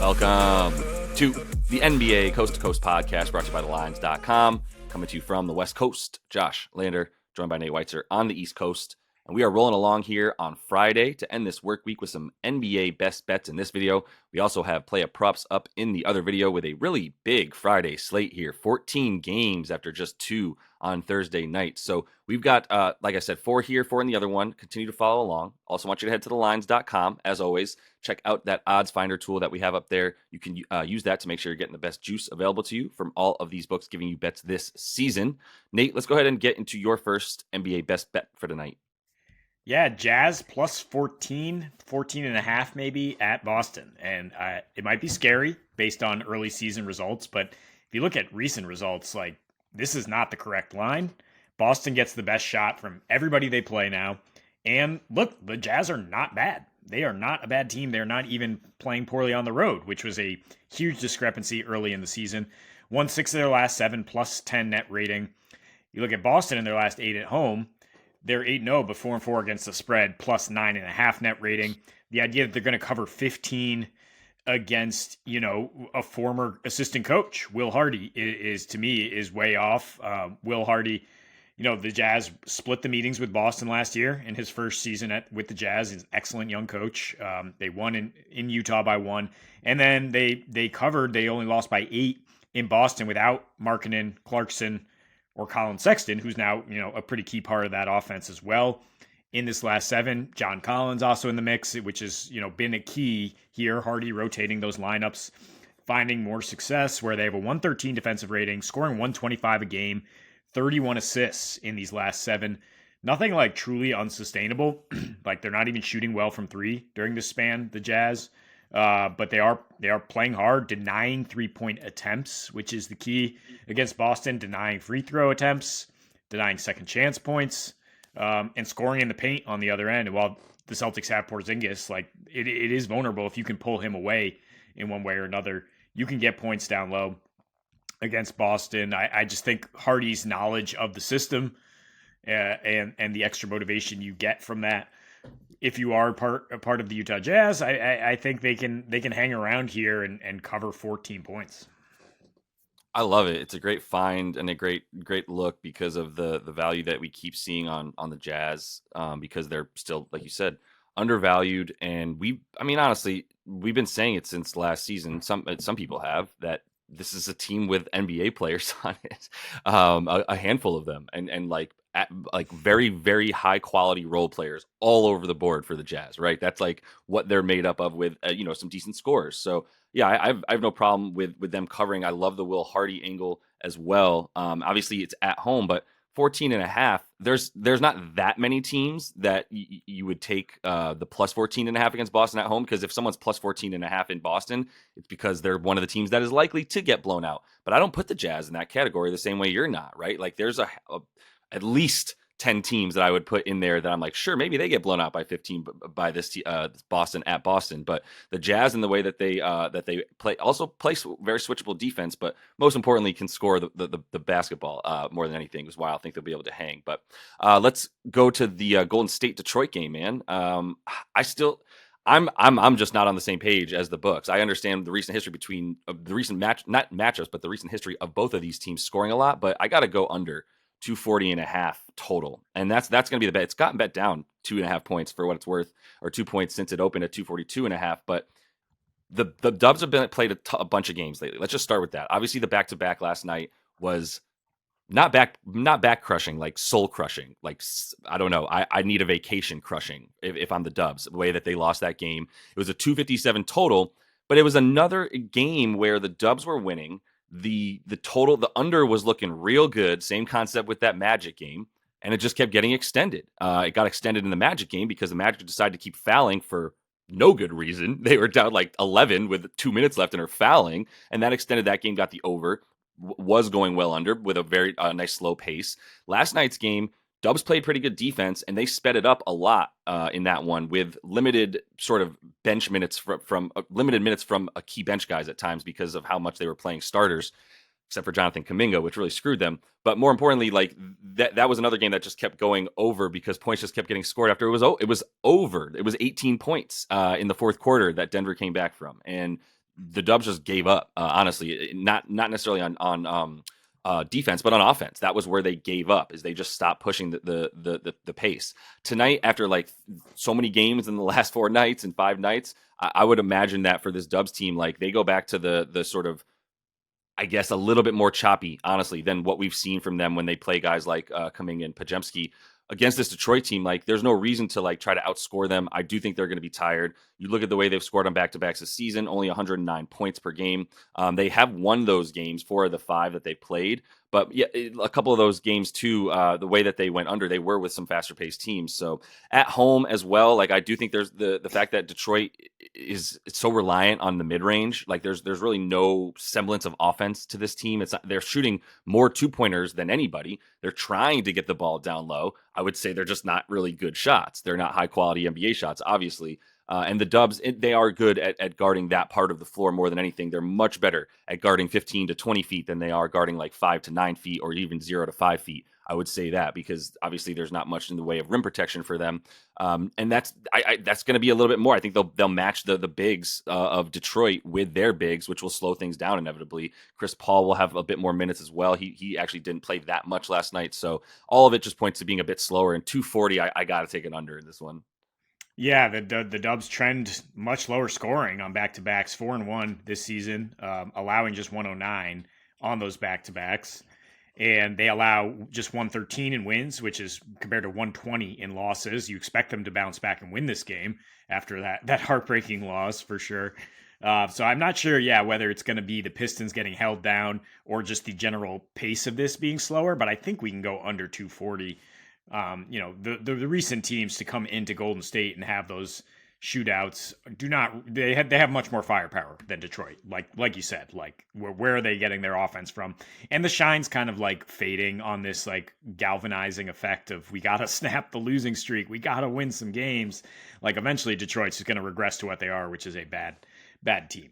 Welcome to the NBA Coast to Coast podcast brought to you by thelines.com. Coming to you from the West Coast, Josh Lander, joined by Nate Weitzer on the East Coast. And we are rolling along here on Friday to end this work week with some NBA best bets in this video. We also have play of props up in the other video with a really big Friday slate here. 14 games after just 2 on Thursday night. So we've got, like I said, 4 here, 4 in the other one. Continue to follow along. Also want you to head to thelines.com. As always, check out that odds finder tool that we have up there. You can use that to make sure you're getting the best juice available to you from all of these books giving you bets this season. Nate, let's go ahead and get into your first NBA best bet for tonight. Yeah, Jazz plus 14 and a half maybe at Boston. And it might be scary based on early season results, but if you look at recent results, like this is not the correct line. Boston gets the best shot from everybody they play now. And look, the Jazz are not bad. They are not a bad team. They're not even playing poorly on the road, which was a huge discrepancy early in the season. Won 6 of their last 7, plus 10 net rating. You look at Boston in their last 8 at home. They're 8-0, but 4-4 against the spread, plus 9.5 net rating. The idea that they're going to cover 15 against, a former assistant coach, Will Hardy, is to me is way off. Will Hardy, the Jazz split the meetings with Boston last year in his first season with the Jazz. He's an excellent young coach. They won in Utah by 1, and then they covered. They only lost by 8 in Boston without Markkanen, Clarkson, or Colin Sexton, who's now, a pretty key part of that offense as well. In this last 7, John Collins also in the mix, which has, been a key here. Hardy rotating those lineups, finding more success where they have a 113 defensive rating, scoring 125 a game, 31 assists in these last 7. Nothing like truly unsustainable. Like they're not even shooting well from 3 during this span, the Jazz. But they are playing hard, denying 3-point attempts, which is the key against Boston, denying free throw attempts, denying second chance points, and scoring in the paint on the other end. And while the Celtics have Porzingis, like it is vulnerable if you can pull him away in one way or another. You can get points down low against Boston. I just think Hardy's knowledge of the system and the extra motivation you get from that. If you are a part of the Utah Jazz, I think they can hang around here and cover 14 points. I love it. It's a great find and a great look because of the value that we keep seeing on the Jazz, because they're still, like you said, undervalued. And honestly, we've been saying it since last season. Some people have, that this is a team with NBA players on it, a handful of them, and like very, very high quality role players all over the board for the Jazz, right? That's like what they're made up of with, some decent scores. So yeah, I have no problem with them covering. I love the Will Hardy angle as well. Obviously it's at home, but 14 and a half, there's not that many teams that you would take the plus 14 and a half against Boston at home, because if someone's plus 14 and a half in Boston, it's because they're one of the teams that is likely to get blown out. But I don't put the Jazz in that category the same way you're not, right? Like there's at least 10 teams that I would put in there that I'm like, sure, maybe they get blown out by 15 by this Boston at Boston. But the Jazz, in the way that they play very switchable defense, but most importantly can score the basketball more than anything, is why I think they'll be able to hang. But let's go to the Golden State Detroit game, man. I'm just not on the same page as the books. I understand the recent history between the recent not matchups, but the recent history of both of these teams scoring a lot. But I got to go under 240 and a half total. And that's going to be the bet. It's gotten bet down 2.5 points for what it's worth, or 2 points since it opened at 242 and a half. But the Dubs have played a bunch of games lately. Let's just start with that. Obviously the back-to-back last night was not back crushing, like soul crushing. Like, I don't know. I need a vacation crushing if I'm the Dubs, the way that they lost that game. It was a 257 total, but it was another game where the Dubs were winning. The under was looking real good. Same concept with that Magic game, and it just kept getting extended. It got extended in the Magic game because the Magic decided to keep fouling for no good reason. They were down like 11 with 2 minutes left and are fouling, and that extended that game. Got the over, was going well under with a very nice slow pace. Last night's game, Dubs played pretty good defense, and they sped it up a lot in that one with limited sort of bench minutes from limited minutes from key bench guys at times because of how much they were playing starters, except for Jonathan Kuminga, which really screwed them. But more importantly, like that was another game that just kept going over because points just kept getting scored after it was over. It was 18 points in the fourth quarter that Denver came back from, and the Dubs just gave up. Honestly, not necessarily on defense, but on offense. That was where they gave up. Is they just stopped pushing the pace. Tonight, after like so many games in the last 4 nights and 5 nights, I would imagine that for this Dubs team, like they go back to the sort of, I guess, a little bit more choppy, honestly, than what we've seen from them when they play guys like Kuminga and Pajemski against this Detroit team. Like, there's no reason to like try to outscore them. I do think they're going to be tired. You look at the way they've scored on back-to-backs this season, only 109 points per game. They have won those games, 4 of the 5 that they played. But yeah, a couple of those games too, the way that they went under, they were with some faster paced teams. So at home as well, like I do think there's the fact that Detroit is so reliant on the mid range. Like there's really no semblance of offense to this team. It's not, they're shooting more 2-pointers than anybody. They're trying to get the ball down low. I would say they're just not really good shots. They're not high quality NBA shots, obviously. And the Dubs, they are good at guarding that part of the floor more than anything. They're much better at guarding 15 to 20 feet than they are guarding like 5 to 9 feet or even 0 to 5 feet. I would say that because obviously there's not much in the way of rim protection for them, and that's going to be a little bit more. I think they'll match the bigs of Detroit with their bigs, which will slow things down inevitably. Chris Paul will have a bit more minutes as well. He actually didn't play that much last night, so all of it just points to being a bit slower. And 240, I got to take it under in this one. Yeah, the Dubs trend much lower scoring on back to backs, 4-1 this season, allowing just 109 on those back to backs, and they allow just 113 in wins, which is compared to 120 in losses. You expect them to bounce back and win this game after that heartbreaking loss for sure. So I'm not sure, whether it's going to be the Pistons getting held down or just the general pace of this being slower, but I think we can go under 240. The recent teams to come into Golden State and have those shootouts they have much more firepower than Detroit. Like you said, like where are they getting their offense from? And the shine's kind of like fading on this like galvanizing effect of we got to snap the losing streak. We got to win some games. Like eventually Detroit's just going to regress to what they are, which is a bad team.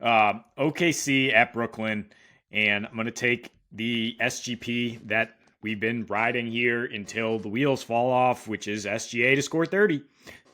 OKC at Brooklyn, and I'm going to take the SGP that we've been riding here until the wheels fall off, which is SGA to score 30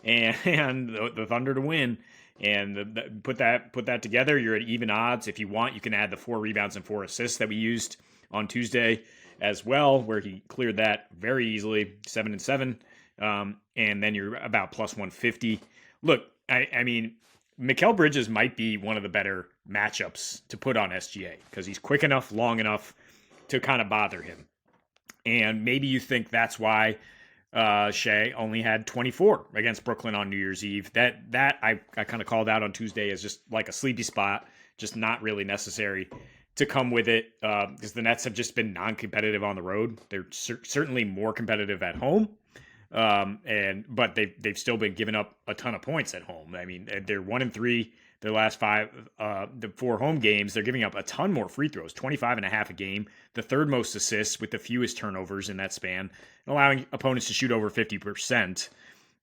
and the Thunder to win. And put that together, you're at even odds. If you want, you can add the 4 rebounds and 4 assists that we used on Tuesday as well, where he cleared that very easily, 7 and 7. And then you're about plus 150. Look, I mean, Mikal Bridges might be one of the better matchups to put on SGA because he's quick enough, long enough to kind of bother him. And maybe you think that's why Shea only had 24 against Brooklyn on New Year's Eve. That I kind of called out on Tuesday as just like a sleepy spot, just not really necessary to come with it because the Nets have just been non-competitive on the road. They're certainly more competitive at home, but they've still been giving up a ton of points at home. I mean, they're 1-3. Their last 5, the 4 home games, they're giving up a ton more free throws, 25 and a half a game, the third most assists with the fewest turnovers in that span, allowing opponents to shoot over 50%.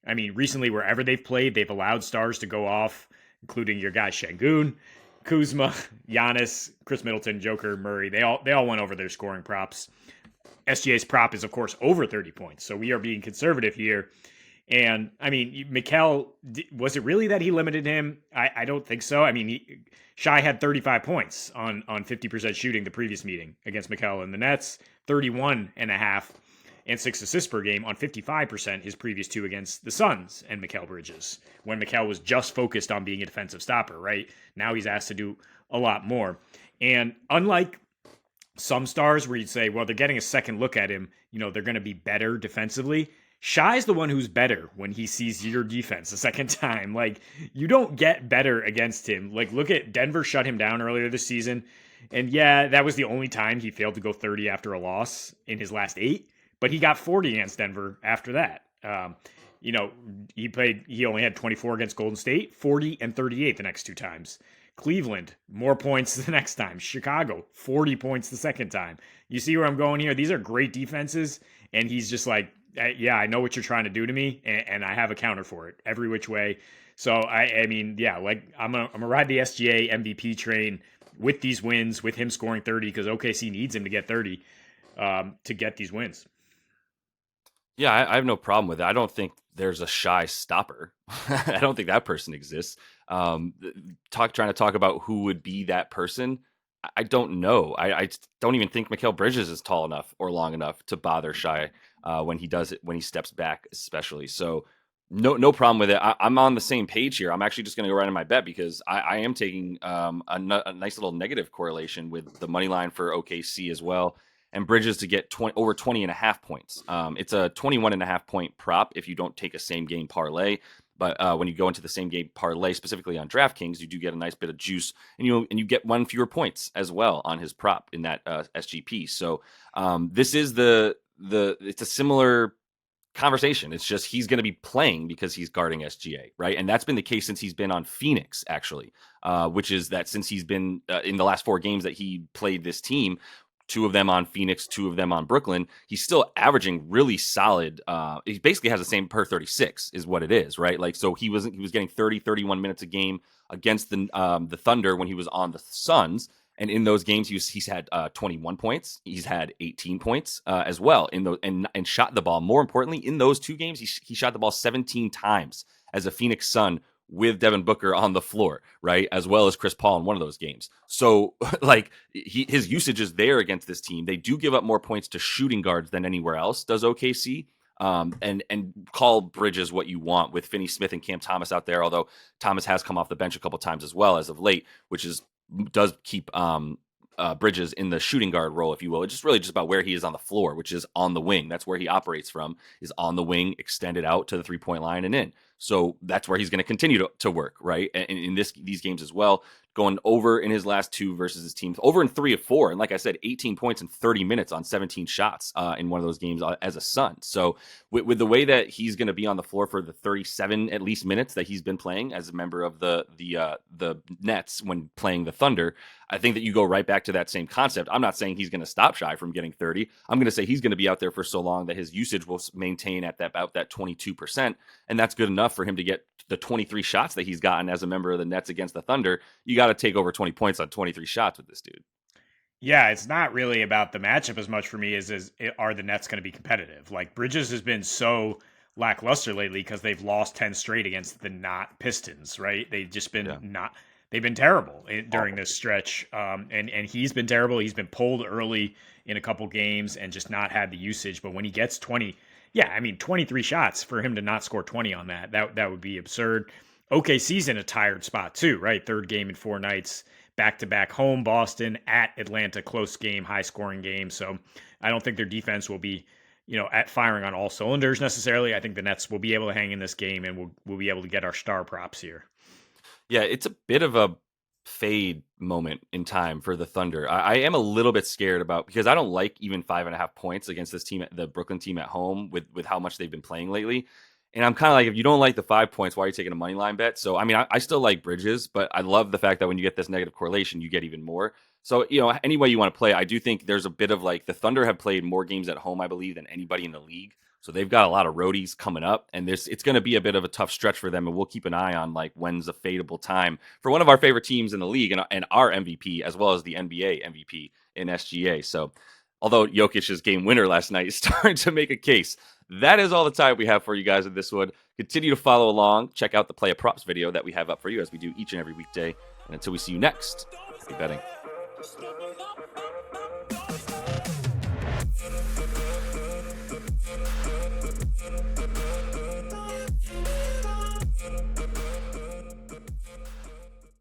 I mean, recently, wherever they've played, they've allowed stars to go off, including your guy Şengün, Kuzma, Giannis, Chris Middleton, Joker, Murray. They all went over their scoring props. SGA's prop is, of course, over 30 points, so we are being conservative here. And I mean, Mikal, was it really that he limited him? I don't think so. I mean, Shai had 35 points on 50% shooting the previous meeting against Mikal and the Nets, 31 and a half and 6 assists per game on 55% his previous 2 against the Suns and Mikal Bridges, when Mikal was just focused on being a defensive stopper, right? Now he's asked to do a lot more. And unlike some stars where you'd say, well, they're getting a second look at him, they're going to be better defensively. Shai's the one who's better when he sees your defense a second time. Like, you don't get better against him. Like, look at Denver shut him down earlier this season. And yeah, that was the only time he failed to go 30 after a loss in his last 8. But he got 40 against Denver after that. He only had 24 against Golden State, 40 and 38 the next 2 times. Cleveland, more points the next time. Chicago, 40 points the second time. You see where I'm going here? These are great defenses. And he's just like, yeah, I know what you're trying to do to me, and I have a counter for it every which way. So I mean, yeah, like I'm gonna ride the SGA MVP train with these wins, with him scoring 30 because OKC needs him to get 30 to get these wins. Yeah, I have no problem with it. I don't think there's a Shy stopper. I don't think that person exists. Trying to talk about who would be that person. I don't know. I don't even think Mikal Bridges is tall enough or long enough to bother Shy when he does it, when he steps back, especially. So no problem with it. I'm on the same page here. I'm actually just going to go right in my bet because I am taking a nice little negative correlation with the money line for OKC as well. And Bridges to get over 20 and a half points. It's a 21 and a half point prop if you don't take a same game parlay. But when you go into the same game parlay, specifically on DraftKings, you do get a nice bit of juice, and you get one fewer points as well on his prop in that SGP. So this is it's a similar conversation. It's just he's going to be playing because he's guarding SGA, right? And that's been the case since he's been on Phoenix, actually, which is that since he's been in the last 4 games that he played this team, 2 of them on Phoenix, 2 of them on Brooklyn, he's still averaging really solid. He basically has the same per 36 is what it is, right? Like, so he was getting 30, 31 minutes a game against the Thunder when he was on the Suns. And in those games, he's had 21 points. He's had 18 points as well in those, and shot the ball. More importantly, in those 2 games, he shot the ball 17 times as a Phoenix Sun with Devin Booker on the floor, right? As well as Chris Paul in one of those games. So like his usage is there against this team. They do give up more points to shooting guards than anywhere else does OKC. And call Bridges what you want with Finney Smith and Cam Thomas out there, although Thomas has come off the bench a couple times as well as of late, which does keep Bridges in the shooting guard role, if you will. It's just really just about where he is on the floor, which is on the wing. That's where he operates from, is on the wing, extended out to the 3-point line and in. So that's where he's going to continue to work, right? And in these games as well, going over in his last 2 versus his team, over in 3 of 4. And like I said, 18 points in 30 minutes on 17 shots in one of those games as a Sun. So with the way that he's going to be on the floor for the 37 at least minutes that he's been playing as a member of the Nets when playing the Thunder, I think that you go right back to that same concept. I'm not saying he's going to stop Shy from getting 30. I'm going to say he's going to be out there for so long that his usage will maintain at about that 22%. And that's good enough for him to get the 23 shots that he's gotten as a member of the Nets against the Thunder. You got to take over 20 points on 23 shots with this dude. Yeah, it's not really about the matchup as much for me as are the Nets going to be competitive. Like Bridges has been so lackluster lately because they've lost 10 straight against the not Pistons, right? They've just been they've been terrible during this stretch. And he's been terrible. He's been pulled early in a couple games and just not had the usage. But when he gets 20, 23 shots for him to not score 20 on that would be absurd. OKC's in a tired spot too, right? 3rd game in 4 nights, back-to-back home, Boston, at Atlanta, close game, high-scoring game. So I don't think their defense will be, at firing on all cylinders necessarily. I think the Nets will be able to hang in this game, and we'll be able to get our star props here. Yeah, it's a bit of a fade moment in time for the Thunder. I am a little bit scared because I don't like even 5.5 points against this team, the Brooklyn team at home, with how much they've been playing lately. And I'm kind of like, if you don't like the 5 points, why are you taking a money line bet? So, I mean, I still like Bridges, but I love the fact that when you get this negative correlation, you get even more. So, any way you want to play, I do think there's a bit of like the Thunder have played more games at home, I believe, than anybody in the league. So they've got a lot of roadies coming up, and it's going to be a bit of a tough stretch for them. And we'll keep an eye on like when's a fadeable time for one of our favorite teams in the league and our MVP, as well as the NBA MVP in SGA. So although Jokic's game winner last night is starting to make a case, that is all the time we have for you guys in this one. Continue to follow along. Check out the Play of Props video that we have up for you as we do each and every weekday. And until we see you next, happy betting.